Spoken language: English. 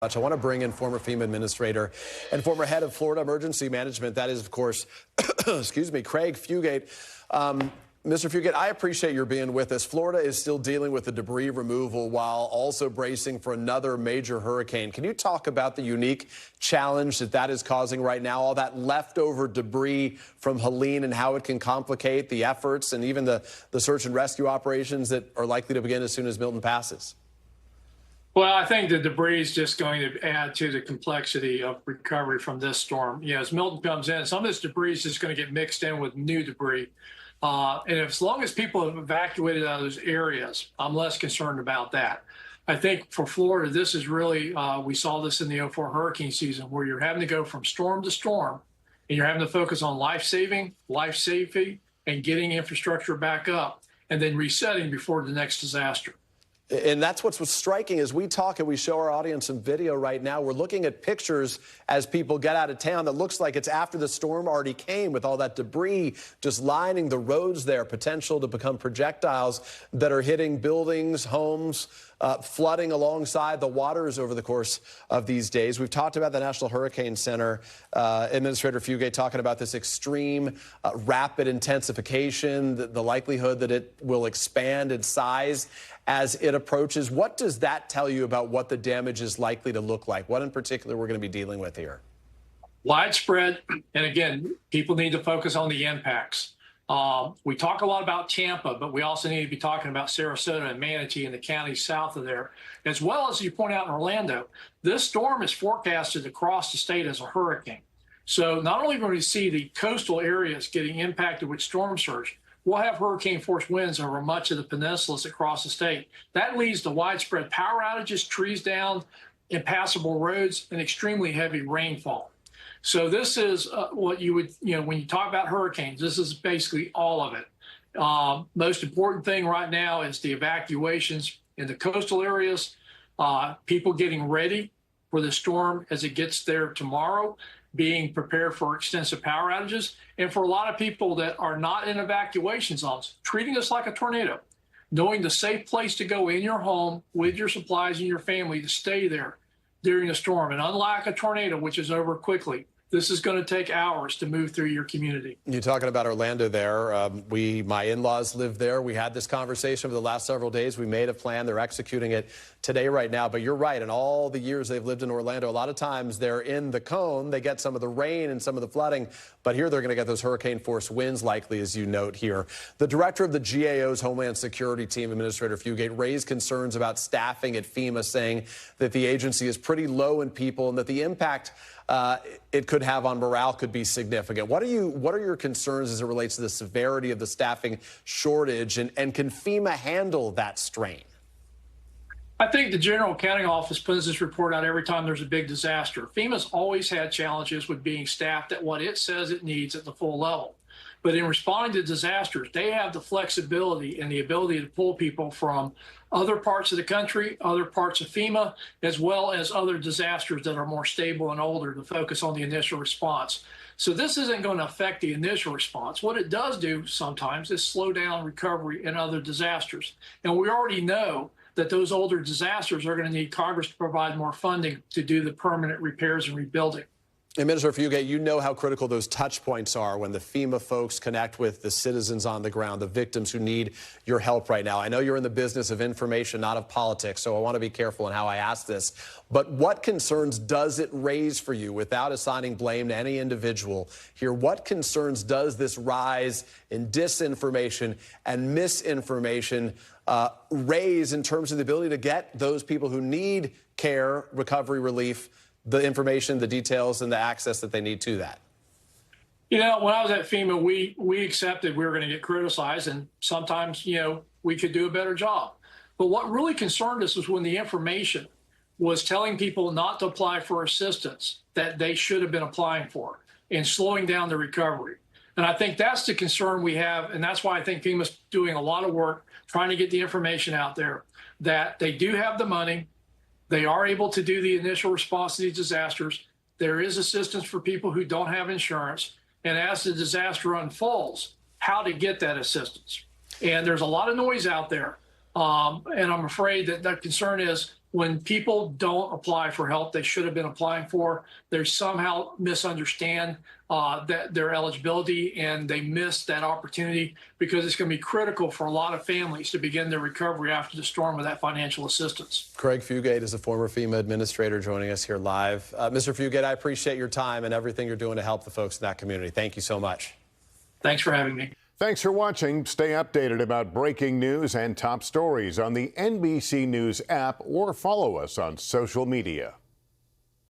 I want to bring in former FEMA Administrator and former head of Florida Emergency Management. That is, of course, excuse me, Craig Fugate. Mr. Fugate, I appreciate your being with us. Florida is still dealing with the debris removal while also bracing for another major hurricane. Can you talk about the unique challenge that is causing right now, all that leftover debris from Helene and how it can complicate the efforts and even the search and rescue operations that are likely to begin as soon as Milton passes? Well, I think the debris is just going to add to the complexity of recovery from this storm. As Milton comes in, some of this debris is just going to get mixed in with new debris. And as long as people have evacuated out of those areas, I'm less concerned about that. I think for Florida, this is really, we saw this in the 2004 hurricane season, where you're having to go from storm to storm, and you're having to focus on life-saving, life safety, and getting infrastructure back up, and then resetting before the next disaster. And that's what's striking as we talk and we show our audience some video right now. We're looking at pictures as people get out of town that looks like it's after the storm already came, with all that debris just lining the roads there, potential to become projectiles that are hitting buildings, homes, flooding alongside the waters over the course of these days. We've talked about the National Hurricane Center, Administrator Fugate talking about this extreme rapid intensification, the likelihood that it will expand in size as it approaches. What does that tell you about what the damage is likely to look like? What in particular we're going to be dealing with here? Widespread, and again, people need to focus on the impacts. We talk a lot about Tampa, but we also need to be talking about Sarasota and Manatee and the counties south of there, as well as you point out in Orlando. This storm is forecasted across the state as a hurricane. So not only are we going to see the coastal areas getting impacted with storm surge, we'll have hurricane force winds over much of the peninsulas across the state. That leads to widespread power outages, trees down, impassable roads, and extremely heavy rainfall. So this is what you would, when you talk about hurricanes, this is basically all of it. Most important thing right now is the evacuations in the coastal areas, people getting ready for the storm as it gets there tomorrow, being prepared for extensive power outages, and for a lot of people that are not in evacuation zones, treating this like a tornado, knowing the safe place to go in your home with your supplies and your family to stay there during a storm. And unlike a tornado, which is over quickly, this is going to take hours to move through your community. You're talking about Orlando there. My in-laws live there. We had this conversation over the last several days. We made a plan. They're executing it today right now. But you're right. In all the years they've lived in Orlando, a lot of times they're in the cone. They get some of the rain and some of the flooding. But here they're going to get those hurricane force winds likely, as you note here. The director of the GAO's Homeland Security Team, Administrator Fugate, raised concerns about staffing at FEMA, saying that the agency is pretty low in people and that the impact it could have on morale could be significant. What are your concerns as it relates to the severity of the staffing shortage, and can FEMA handle that strain? I think the General Accounting Office puts this report out every time there's a big disaster. FEMA's always had challenges with being staffed at what it says it needs at the full level. But in responding to disasters, they have the flexibility and the ability to pull people from other parts of the country, other parts of FEMA, as well as other disasters that are more stable and older, to focus on the initial response. So this isn't going to affect the initial response. What it does do sometimes is slow down recovery in other disasters. And we already know that those older disasters are going to need Congress to provide more funding to do the permanent repairs and rebuilding. And Minister Fugate, you know how critical those touch points are when the FEMA folks connect with the citizens on the ground, the victims who need your help right now. I know you're in the business of information, not of politics, so I want to be careful in how I ask this. But what concerns does it raise for you, without assigning blame to any individual here? What concerns does this rise in disinformation and misinformation raise in terms of the ability to get those people who need care, recovery, relief, the information, the details, and the access that they need to that? When I was at FEMA, we accepted we were going to get criticized, and sometimes, we could do a better job. But what really concerned us was when the information was telling people not to apply for assistance that they should have been applying for, and slowing down the recovery. And I think that's the concern we have, and that's why I think FEMA's doing a lot of work trying to get the information out there, that they do have the money. They are able to do the initial response to these disasters. There is assistance for people who don't have insurance. And as the disaster unfolds, how to get that assistance. And there's a lot of noise out there. And I'm afraid that the concern is when people don't apply for help they should have been applying for, they somehow misunderstand that their eligibility, and they miss that opportunity, because it's going to be critical for a lot of families to begin their recovery after the storm with that financial assistance. Craig Fugate is a former FEMA administrator joining us here live. Mr. Fugate, I appreciate your time and everything you're doing to help the folks in that community. Thank you so much. Thanks for having me. Thanks for watching. Stay updated about breaking news and top stories on the NBC News app or follow us on social media.